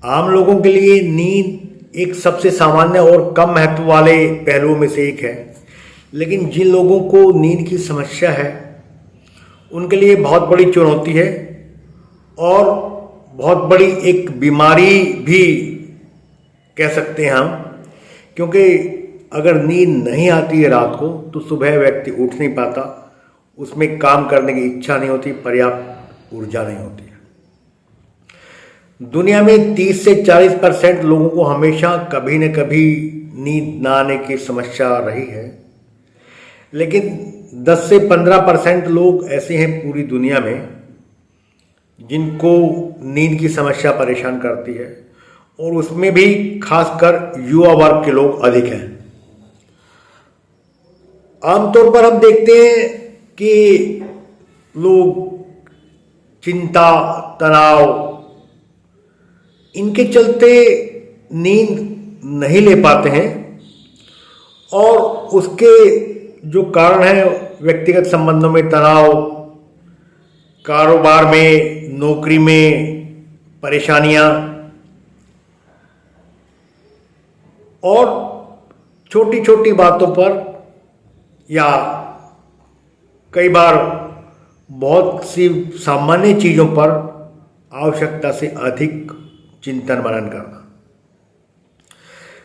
आम लोगों के लिए नींद एक सबसे सामान्य और कम महत्व वाले पहलुओं में से एक है, लेकिन जिन लोगों को नींद की समस्या है उनके लिए बहुत बड़ी चुनौती है और बहुत बड़ी एक बीमारी भी कह सकते हैं हम, क्योंकि अगर नींद नहीं आती है रात को तो सुबह व्यक्ति उठ नहीं पाता, उसमें काम करने की इच्छा नहीं होती, पर्याप्त ऊर्जा नहीं होती है। दुनिया में 30 से 40% लोगों को हमेशा कभी न कभी नींद ना आने की समस्या रही है, लेकिन 10 से 15% लोग ऐसे हैं पूरी दुनिया में जिनको नींद की समस्या परेशान करती है, और उसमें भी खासकर युवा वर्ग के लोग अधिक हैं। आमतौर पर हम देखते हैं कि लोग चिंता, तनाव, इनके चलते नींद नहीं ले पाते हैं, और उसके जो कारण हैं व्यक्तिगत संबंधों में तनाव, कारोबार में, नौकरी में परेशानियां, और छोटी छोटी बातों पर या कई बार बहुत सी सामान्य चीज़ों पर आवश्यकता से अधिक चिंतन मनन करना।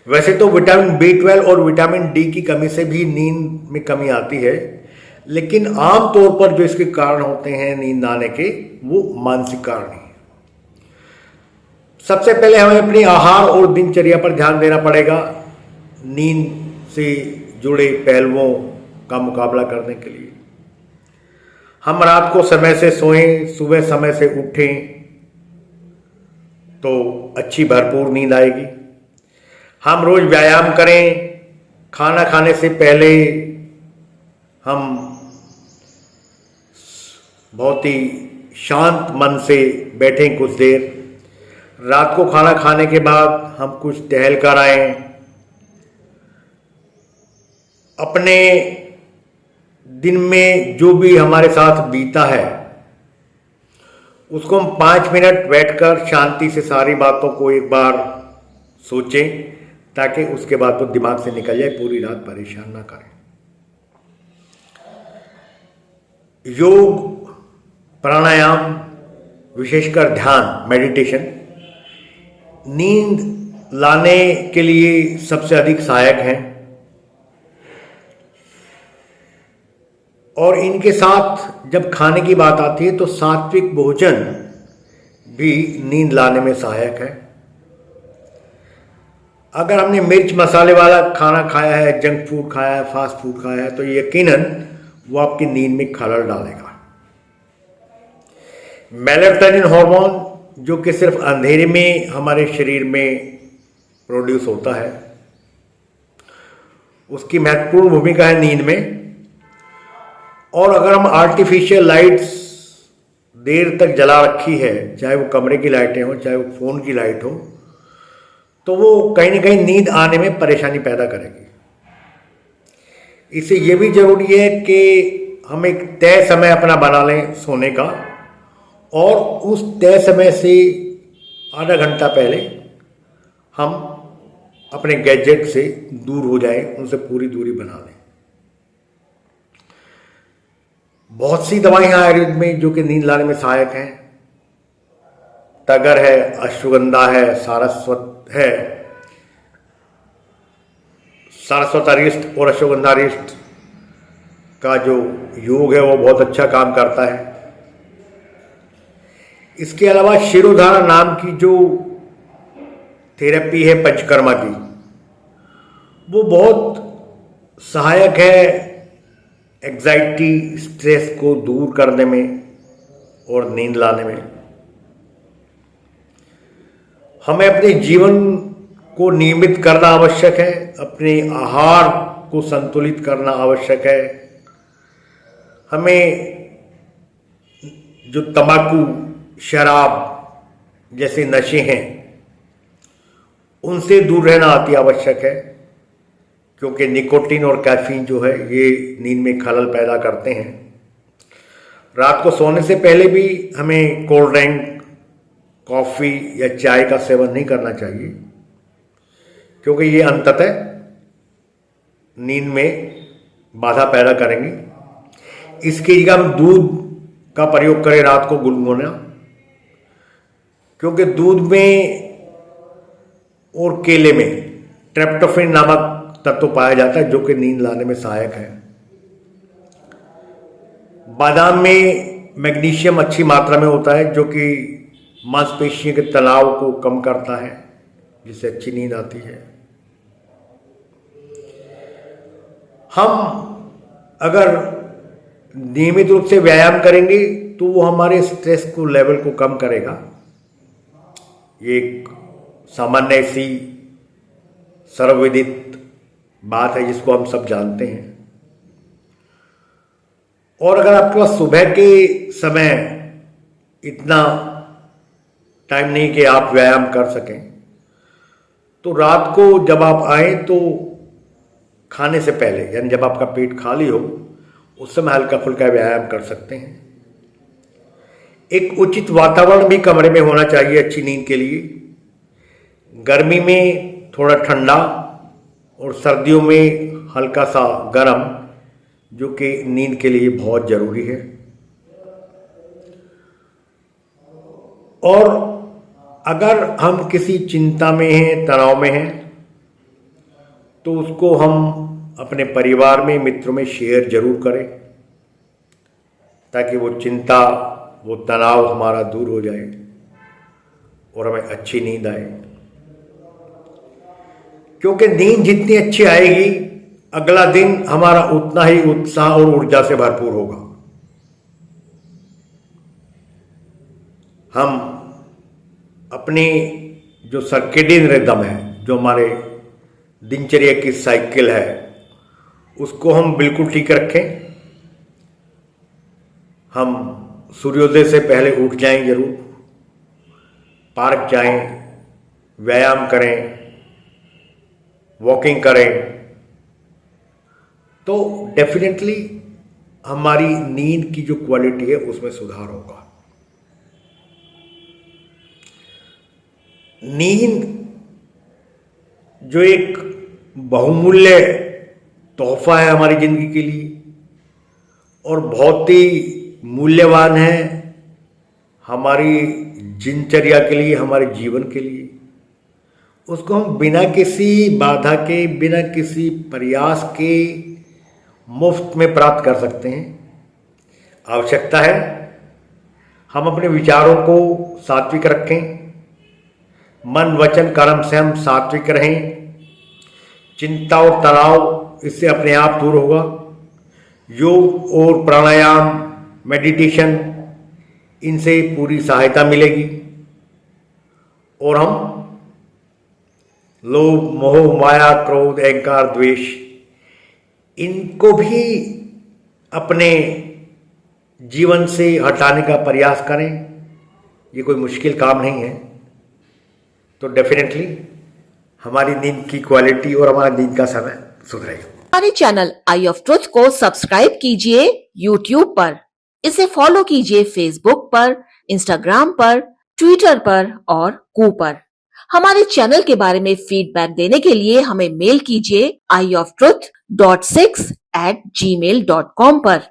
वैसे तो विटामिन B12 और विटामिन डी की कमी से भी नींद में कमी आती है, लेकिन आम तौर पर जो इसके कारण होते हैं नींद आने के, वो मानसिक कारण हैं। सबसे पहले हमें अपनी आहार और दिनचर्या पर ध्यान देना पड़ेगा नींद से जुड़े पहलुओं का मुकाबला करने के लिए। हम रात को समय से सोएं, सुबह समय से उठें तो अच्छी भरपूर नींद आएगी। हम रोज व्यायाम करें, खाना खाने से पहले हम बहुत ही शांत मन से बैठें कुछ देर। रात को खाना खाने के बाद हम कुछ टहल कर आएं। अपने दिन में जो भी हमारे साथ बीता है उसको हम 5 मिनट बैठकर शांति से सारी बातों को एक बार सोचें, ताकि उसके बाद तो दिमाग से निकल जाए, पूरी रात परेशान ना करें। योग, प्राणायाम, विशेषकर ध्यान, मेडिटेशन नींद लाने के लिए सबसे अधिक सहायक हैं, और इनके साथ जब खाने की बात आती है तो सात्विक भोजन भी नींद लाने में सहायक है। अगर हमने मिर्च मसाले वाला खाना खाया है, जंक फूड खाया है, फास्ट फूड खाया है, तो यकीनन वो आपकी नींद में खलल डालेगा। मेलाटोनिन हार्मोन, जो कि सिर्फ अंधेरे में हमारे शरीर में प्रोड्यूस होता है, उसकी महत्वपूर्ण भूमिका है नींद में। और अगर हम आर्टिफिशियल लाइट्स देर तक जला रखी है, चाहे वो कमरे की लाइटें हो, चाहे वो फ़ोन की लाइट हो, तो वो कहीं ना कहीं नींद आने में परेशानी पैदा करेगी। इससे ये भी ज़रूरी है कि हम एक तय समय अपना बना लें सोने का, और उस तय समय से आधा घंटा पहले हम अपने गैजेट से दूर हो जाएं, उनसे पूरी दूरी बना लें। बहुत सी दवाइयाँ आयुर्वेद में जो कि नींद लाने में सहायक हैं। तगर है, अश्वगंधा है, सारस्वत और अश्वगंधारिष्ट का जो योग है वो बहुत अच्छा काम करता है। इसके अलावा शिरोधारा नाम की जो थेरेपी है पंचकर्मा की, वो बहुत सहायक है एंग्जाइटी, स्ट्रेस को दूर करने में और नींद लाने में। हमें अपने जीवन को नियमित करना आवश्यक है, अपने आहार को संतुलित करना आवश्यक है। हमें जो तंबाकू, शराब जैसे नशे हैं उनसे दूर रहना अति आवश्यक है, क्योंकि निकोटीन और कैफीन जो है ये नींद में खलल पैदा करते हैं। रात को सोने से पहले भी हमें कोल्ड ड्रिंक, कॉफ़ी या चाय का सेवन नहीं करना चाहिए, क्योंकि ये अंततः नींद में बाधा पैदा करेंगे। इसकी जगह हम दूध का प्रयोग करें रात को गुनगुना, क्योंकि दूध में और केले में ट्रिप्टोफैन नामक तत्व पाया जाता है जो कि नींद लाने में सहायक है। बादाम में मैग्नीशियम अच्छी मात्रा में होता है जो कि मांसपेशियों के तनाव को कम करता है, जिससे अच्छी नींद आती है। हम अगर नियमित रूप से व्यायाम करेंगे तो वो हमारे स्ट्रेस को लेवल को कम करेगा। ये एक सामान्य सी सर्वविदित बात है जिसको हम सब जानते हैं। और अगर आपके पास सुबह के समय इतना टाइम नहीं कि आप व्यायाम कर सकें, तो रात को जब आप आए तो खाने से पहले, यानी जब आपका पेट खाली हो, उस समय हल्का फुल्का व्यायाम कर सकते हैं। एक उचित वातावरण भी कमरे में होना चाहिए अच्छी नींद के लिए। गर्मी में थोड़ा ठंडा और सर्दियों में हल्का सा गर्म, जो कि नींद के लिए बहुत ज़रूरी है। और अगर हम किसी चिंता में हैं, तनाव में हैं, तो उसको हम अपने परिवार में, मित्रों में शेयर जरूर करें, ताकि वो चिंता, वो तनाव हमारा दूर हो जाए और हमें अच्छी नींद आए। क्योंकि नींद जितनी अच्छी आएगी, अगला दिन हमारा उतना ही उत्साह और ऊर्जा से भरपूर होगा। हम अपनी जो सर्केडियन रिदम है, जो हमारे दिनचर्या की साइकिल है, उसको हम बिल्कुल ठीक रखें। हम सूर्योदय से पहले उठ जाएं जरूर, पार्क जाएं, व्यायाम करें, वॉकिंग करें, तो डेफिनेटली हमारी नींद की जो क्वालिटी है उसमें सुधार होगा। नींद जो एक बहुमूल्य तोहफा है हमारी जिंदगी के लिए और बहुत ही मूल्यवान है हमारी दिनचर्या के लिए, हमारे जीवन के लिए, उसको हम बिना किसी बाधा के, बिना किसी प्रयास के मुफ्त में प्राप्त कर सकते हैं। आवश्यकता है हम अपने विचारों को सात्विक रखें, मन वचन कर्म से हम सात्विक रहें। चिंता और तनाव इससे अपने आप दूर होगा। योग और प्राणायाम, मेडिटेशन, इनसे पूरी सहायता मिलेगी और हम लोभ, मोह, माया, क्रोध, अहंकार, द्वेष, इनको भी अपने जीवन से हटाने का प्रयास करें। ये कोई मुश्किल काम नहीं है। तो डेफिनेटली हमारी नींद की क्वालिटी और हमारा नींद का समय सुधरेगा। हमारे चैनल आई ऑफ ट्रुथ को सब्सक्राइब कीजिए YouTube पर, इसे फॉलो कीजिए Facebook पर, Instagram पर, Twitter पर और कू पर। हमारे चैनल के बारे में फीडबैक देने के लिए हमें मेल कीजिए ioftruth.6@gmail.com पर।